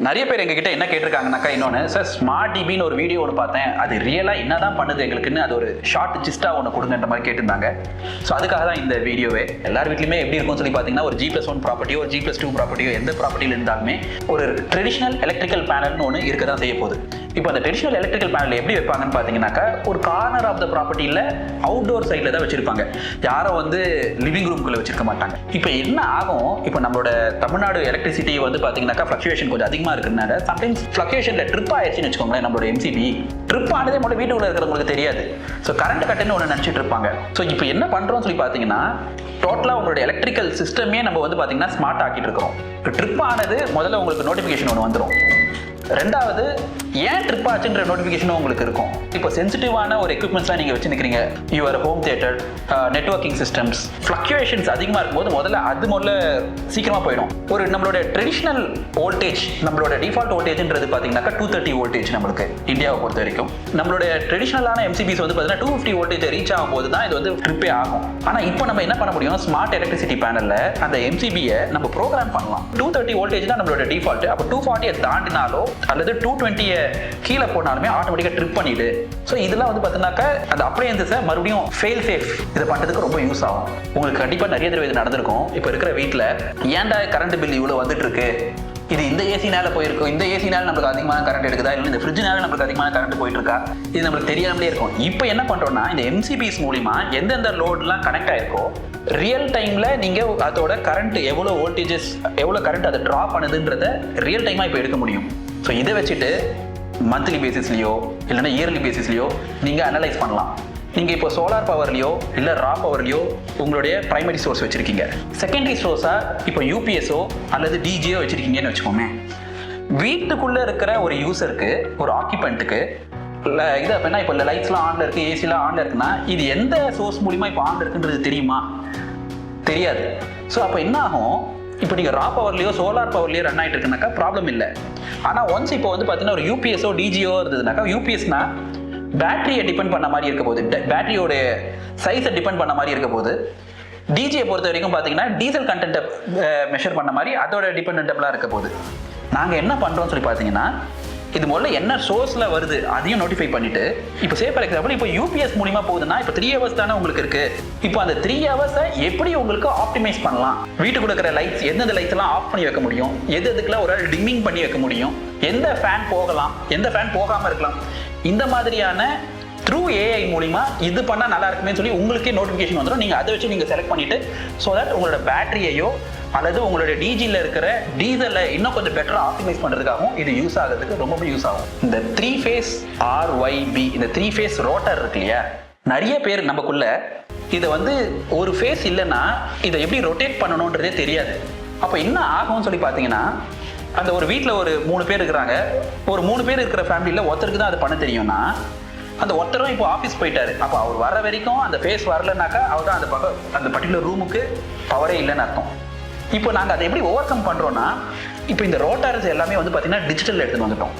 நிறைய பேர் எங்ககிட்ட என்ன கேட்டிருக்காங்கனாக்கா, இன்னொன்று சார் ஸ்மார்ட் டிபின்னு ஒரு வீடியோ ஒன்று பார்த்தேன், அது ரியலாக என்னதான் பண்ணுது எங்களுக்குன்னு அது ஒரு ஷார்ட் ஜிஸ்டாக ஒன்று கொடுங்கன்ற மாதிரி கேட்டிருந்தாங்க. ஸோ அதுக்காக தான் இந்த வீடியோவே. எல்லார் வீட்லையுமே எப்படி இருக்கும்னு சொல்லி பார்த்தீங்கன்னா, ஒரு G+1 ப்ராப்பர்ட்டியோ ஒரு G+2 ப்ராப்பர்ட்டியோ எந்த ப்ராப்பர்ட்டியில் இருந்தாலுமே ஒரு ட்ரெடிஷ்னல் எலக்ட்ரிக்கல் பேனல்னு ஒன்று இருக்க தான் செய்ய போகுது. இப்போ அந்த ட்ரெடிஷ்னல் எலக்ட்ரிக்கல் பேனல் எப்படி வைப்பாங்கன்னு பார்த்தீங்கன்னாக்கா, ஒரு கார்னர் ஆஃப் த ப்ராப்பர்ட்டியில் அவுட்டோர் சைடில் தான் வச்சிருப்பாங்க. யாரும் லிவிங் ரூம்குள்ளே வச்சிருக்க மாட்டாங்க. இப்போ என்ன ஆகும், இப்போ நம்மளோட தமிழ்நாடு எலக்ட்ரிசிட்டி பார்த்தீங்கன்னாக்கா ஃப்ளக்சுவேஷன் கொஞ்சம் அதிகமாக இருக்கிறதுனால சம்டைம்ஸ் ஃப்ளக்சுவேஷனில் ட்ரிப் ஆயிடுச்சுன்னு வச்சுக்கோங்களேன். நம்மளோட எம்சிபி ட்ரிப் ஆனதே மட்டும் வீட்டுக்குள்ள இருக்கிறவங்களுக்கு தெரியாது. ஸோ கரண்ட் கட்டுன்னு ஒன்று நினச்சிட்டு இருப்பாங்க. ஸோ இப்போ என்ன பண்ணுறோம்னு சொல்லி பார்த்தீங்கன்னா, டோட்டலாக உங்களோட எலக்ட்ரிக்கல் சிஸ்டமே நம்ம பார்த்தீங்கன்னா ஸ்மார்ட் ஆக்கிட்டு இருக்கிறோம். ட்ரிப் ஆனது முதல்ல உங்களுக்கு நோட்டிஃபிகேஷன் ஒன்று வந்துடும். ரெண்டாவது, ஏன் ட்ரிப் ஆச்சுன்ற நோட்டிஃபிகேஷனும் உங்களுக்கு இருக்கும். இப்போ சென்சிட்டிவான ஒரு எக்யூப்மெண்ட்ஸ்லாம் நீங்கள் வச்சுருக்கிறீங்க, your home theatre, networking systems, fluctuations அதிகமாக இருக்கும்போது முதல்ல சீக்கிரமாக போயிடும். ஒரு நம்மளோட ட்ரெடிஷ்னல் வோல்டேஜ், நம்மளோட டிஃபால்ட் வோல்டேஜ்ன்றது பார்த்தீங்கன்னாக்கா 230 வோல்டேஜ் நம்மளுக்கு இந்தியாவை பொறுத்த வரைக்கும். நம்மளோட ட்ரெடிஷ்னலான எம்சிபிஸ் பார்த்தீங்கன்னா 250 வோல்டேஜ் ரீச் ஆகும்போது தான் இது ட்ரிப்பே ஆகும். ஆனால் இப்போ நம்ம என்ன பண்ண முடியும், ஸ்மார்ட் எலக்ட்ரிசிட்டி பேனலில் அந்த எம்சிபியை நம்ம ப்ரோக்ராம் பண்ணலாம். 230 வோல்டேஜ் தான் நம்மளோட டிஃபால்ட். அப்போ 240 தாண்டினாலோ அல்லது 220 கீழே போனாலுமே ஆட்டோமேட்டிக்காக ட்ரிப் பண்ணிடு. ஸோ இதெல்லாம் பார்த்தீங்கன்னாக்கா அந்த அப்ளையன்ஸை மறுபடியும் ஃபெயில் சேஃப் இதை பண்ணுறதுக்கு ரொம்ப யூஸ் ஆகும். உங்களுக்கு கண்டிப்பாக நிறைய தடவை இது நடந்திருக்கும். இப்போ இருக்கிற வீட்டில் ஏன்டா கரண்ட் பில் இவ்வளோ வந்துட்டு இருக்கு, இது இந்த ஏசினால போயிருக்கும், இந்த ஏசினால நம்மளுக்கு அதிகமான கரண்ட் எடுக்குதா, இல்லை இந்த ஃப்ரிட்ஜ்னால நம்மளுக்கு அதிகமான கரண்ட் போயிட்டு இருக்கா, இது நம்மளுக்கு தெரியாமலே இருக்கும். இப்போ என்ன பண்ணுறோம்னா, இந்த எம்சிபிஸ் மூலிமா எந்தெந்த லோட்லாம் கனெக்ட் ஆயிருக்கோ ரியல் டைமில் நீங்கள் அதோட கரண்ட் எவ்வளோ வோல்டேஜஸ், எவ்வளோ கரண்ட் அதை ட்ரா பண்ணுதுன்றத ரியல் டைமாக இப்போ எடுக்க முடியும். ஸோ இதை வச்சுட்டு மந்த்லி பேசிஸ்லையோ இல்லைன்னா இயர்லி பேசிஸ்லையோ நீங்கள் அனலைஸ் பண்ணலாம். நீங்கள் இப்போ சோலார் பவர்லையோ இல்லை ரா பவர்லையோ உங்களுடைய பிரைமரி சோர்ஸ் வச்சுருக்கீங்க. செகண்டரி சோர்ஸாக இப்போ யூபிஎஸ்ஓ அல்லது டிஜியோ வச்சுருக்கீங்கன்னு வச்சுக்கோமே. வீட்டுக்குள்ளே இருக்கிற ஒரு யூசருக்கு, ஒரு ஆக்கியபெண்ட்டுக்கு இது அப்படின்னா இப்போ லைட்ஸ்லாம் ஆன்ல இருக்குது, ஏசிலாம் ஆன்ல இருக்குன்னா இது எந்த சோர்ஸ் மூலிமா இப்போ ஆன்ல இருக்குன்றது தெரியுமா? தெரியாது. ஸோ அப்போ என்ன ஆகும், இப்போ நீங்கள் ரா பவர்லையோ சோலார் பவர்லையோ ரன் ஆகிட்டு இருக்குனாக்கா ப்ராப்ளம் இல்லை. ஆனால் ஒன்ஸ் இப்போ பார்த்தீங்கன்னா ஒரு யூபிஎஸ்ஓ டிஜிஓ இருந்ததுனாக்கா, யூபிஎஸ்னா பேட்டரியை டிபெண்ட் பண்ண மாதிரி இருக்க போது, பேட்டரியோட சைஸை டிபெண்ட் பண்ண மாதிரி இருக்க போது. டிஜியை பொறுத்த வரைக்கும் பார்த்தீங்கன்னா டீசல் கண்டென்ட்டை மெஷர் பண்ண மாதிரி அதோட டிபெண்டபிளாக இருக்க போது. நாங்கள் என்ன பண்ணுறோம்னு சொல்லி பார்த்தீங்கன்னா, இது முதல்ல என்ன சோர்ஸில் வருது அதையும் நோட்டிஃபை பண்ணிட்டு, இப்போ சே ஃபார் எக்ஸாம்பிள் இப்போ யூபிஎஸ் மூலிமா போகுதுன்னா இப்போ 3 ஹவர்ஸ் தானே உங்களுக்கு இருக்கு. இப்போ அந்த 3 ஹவர்ஸை எப்படி உங்களுக்கு ஆப்டிமைஸ் பண்ணலாம், வீட்டுக்கு கொடுக்குற லைட்ஸ் எந்தெந்த லைட்ஸ் எல்லாம் ஆஃப் பண்ணி வைக்க முடியும், எதுக்கெல்லாம் ஒரு டிம்மிங் பண்ணி வைக்க முடியும், எந்த ஃபேன் போகலாம், எந்த ஃபேன் போகாமல் இருக்கலாம், இந்த மாதிரியான த்ரூ ஏஐ மூலிமா இது பண்ணால் நல்லா இருக்குமே சொல்லி உங்களுக்கே நோட்டிஃபிகேஷன் வந்துடும். நீங்கள் அதை வச்சு நீங்கள் செலக்ட் பண்ணிட்டு, ஸோ தட் உங்களோட பேட்டரியையோ அல்லது உங்களுடைய டிஜியில் இருக்கிற டீசலை இன்னும் கொஞ்சம் பெட்டராக ஆப்டிமைஸ் பண்ணுறதுக்காகவும் இது யூஸ் ஆகிறதுக்கு ரொம்பவே யூஸ் ஆகும். இந்த 3 ஃபேஸ் RYB, இந்த 3 ஃபேஸ் ரோட்டர் இருக்கு இல்லையா, நிறைய பேர் நமக்குள்ள இதை ஒரு ஃபேஸ் இல்லைன்னா இதை எப்படி ரொட்டேட் பண்ணணுன்றதே தெரியாது. அப்போ என்ன ஆகும்னு சொல்லி பார்த்தீங்கன்னா, அந்த ஒரு வீட்டில் ஒரு 3 பேர் இருக்கிறாங்க, ஒரு 3 பேர் இருக்கிற ஃபேமிலியில் ஒருத்தருக்கு தான் அது பண்ண தெரியும்னா, அந்த ஒருத்தரும் இப்போ ஆஃபீஸ் போயிட்டாரு, அப்போ அவர் வர வரைக்கும் அந்த ஃபேஸ் வரலனாக்கா அவர் தான் அந்த பர்டிகுலர் ரூமுக்கு பவரே இல்லைன்னு அர்த்தம். இப்போ நாங்கள் அதை எப்படி ஓவர் கம் பண்ணுறோன்னா, இப்போ இந்த ரோட்டார்ஸ் எல்லாமே பார்த்தீங்கன்னா டிஜிட்டல் எடுத்துகிட்டு வந்துட்டோம்.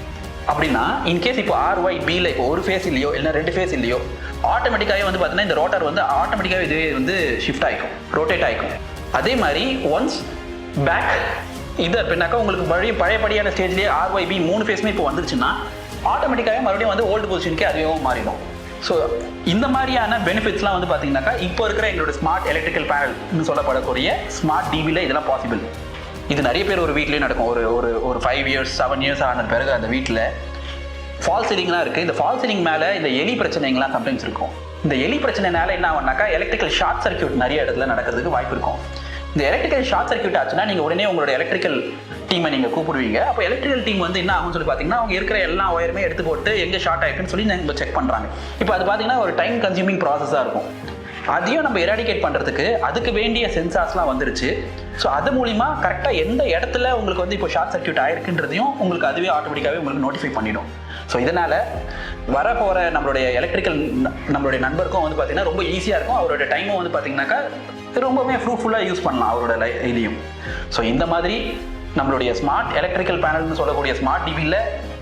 அப்படின்னா இன்கேஸ் இப்போ RYBயில் இப்போ ஒரு ஃபேஸ் இல்லையோ இல்லை 2 ஃபேஸ் இல்லையோ, ஆட்டோமேட்டிக்காகவே பார்த்தீங்கன்னா இந்த ரோட்டார் ஆட்டோமேட்டிக்காகவே இதுவே ஷிஃப்ட் ஆகிக்கும், ரொட்டேட் ஆகிக்கும். அதே மாதிரி ஒன்ஸ் பேக் இது அப்படின்னாக்கா உங்களுக்கு பழையபடியான ஸ்டேஜ்லேயே RYB 3 ஃபேஸுமே இப்போ வந்துருச்சுன்னா ஆட்டோமேட்டிக்காகவே மறுபடியும் ஓல்டு பொசிஷனுக்கே அதுவே மாறிடும். ஸோ இந்த மாதிரியான பெனிஃபிட்ஸ்லாம் பார்த்தீங்கன்னாக்கா இப்போ இருக்கிற எங்களோட ஸ்மார்ட் எலக்ட்ரிக்கல் பேனல்னு சொல்லப்படக்கூடிய ஸ்மார்ட் டிவியில் இதெல்லாம் பாசிபிள். இது நிறைய பேர் ஒரு வீட்லேயே நடக்கும். ஒரு 5 இயர்ஸ் 7 இயர்ஸ் ஆன பிறகு அந்த வீட்டில் ஃபால் சீலிங்லாம் இருக்குது. இந்த ஃபால் சீலிங் மேலே இந்த எலி பிரச்சனைங்களாம் சம்டைம்ஸ் இருக்கும். இந்த எலி பிரச்சனைனால என்ன ஆகும்னாக்கா, எலக்ட்ரிக்கல் ஷார்ட் சர்க்யூட் நிறைய இடத்துல நடக்கிறதுக்கு வாய்ப்பு இருக்கும். இந்த எலக்ட்ரிக்கல் ஷார்ட் சர்க்யூட் ஆச்சுன்னா நீங்கள் உடனே உங்களோட எலக்ட்ரிக்கல் டீமை நீங்கள் கூப்பிடுவீங்க. அப்போ எலக்ட்ரிக்கல் டீம் என்ன ஆகும்னு சொல்லி பார்த்தீங்கன்னா, அவங்க இருக்கிற எல்லா ஒயருமே எடுத்து போட்டு எங்கே ஷார்ட் ஆகிட்டுன்னு சொல்லி நம்ம செக் பண்ணுறாங்க. இப்போ அது பார்த்தீங்கன்னா ஒரு டைம் கன்சியூமிங் ப்ராசஸாக இருக்கும். அதையும் நம்ம எராடிகேட் பண்ணுறதுக்கு அதுக்கு வேண்டிய சென்சார்ஸ்லாம் வந்துருச்சு. ஸோ அது மூலிமா கரெக்டாக எந்த இடத்துல உங்களுக்கு இப்போ ஷார்ட் சர்க்யூட் ஆயிருக்குன்றதையும் உங்களுக்கு அதுவே ஆட்டோமேட்டிக்காகவே உங்களுக்கு நோட்டிஃபை பண்ணிடும். ஸோ இதனால் வரப்போகிற நம்மளுடைய நண்பருக்கும் பார்த்தீங்கன்னா ரொம்ப ஈஸியாக இருக்கும். அவரோட டைமும் பார்த்தீங்கன்னாக்கா ரொம்பவே ஃப்ரூட்ஃபுல்லாக யூஸ் பண்ணலாம் அவரோட இதையும். ஸோ இந்த மாதிரி நம்மளுடைய ஸ்மார்ட் எலக்ட்ரிக்கல் பேனல்னு சொல்லக்கூடிய ஸ்மார்ட் டிவியில்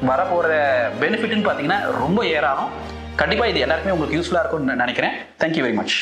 வரப்போகிற பெனிஃபிட்னு பார்த்தீங்கன்னா ரொம்ப ஏராளம். கண்டிப்பாக இது எல்லாருக்குமே உங்களுக்கு யூஸ்ஃபுல்லாக இருக்கும்னு நினைக்கிறேன். Thank you very much.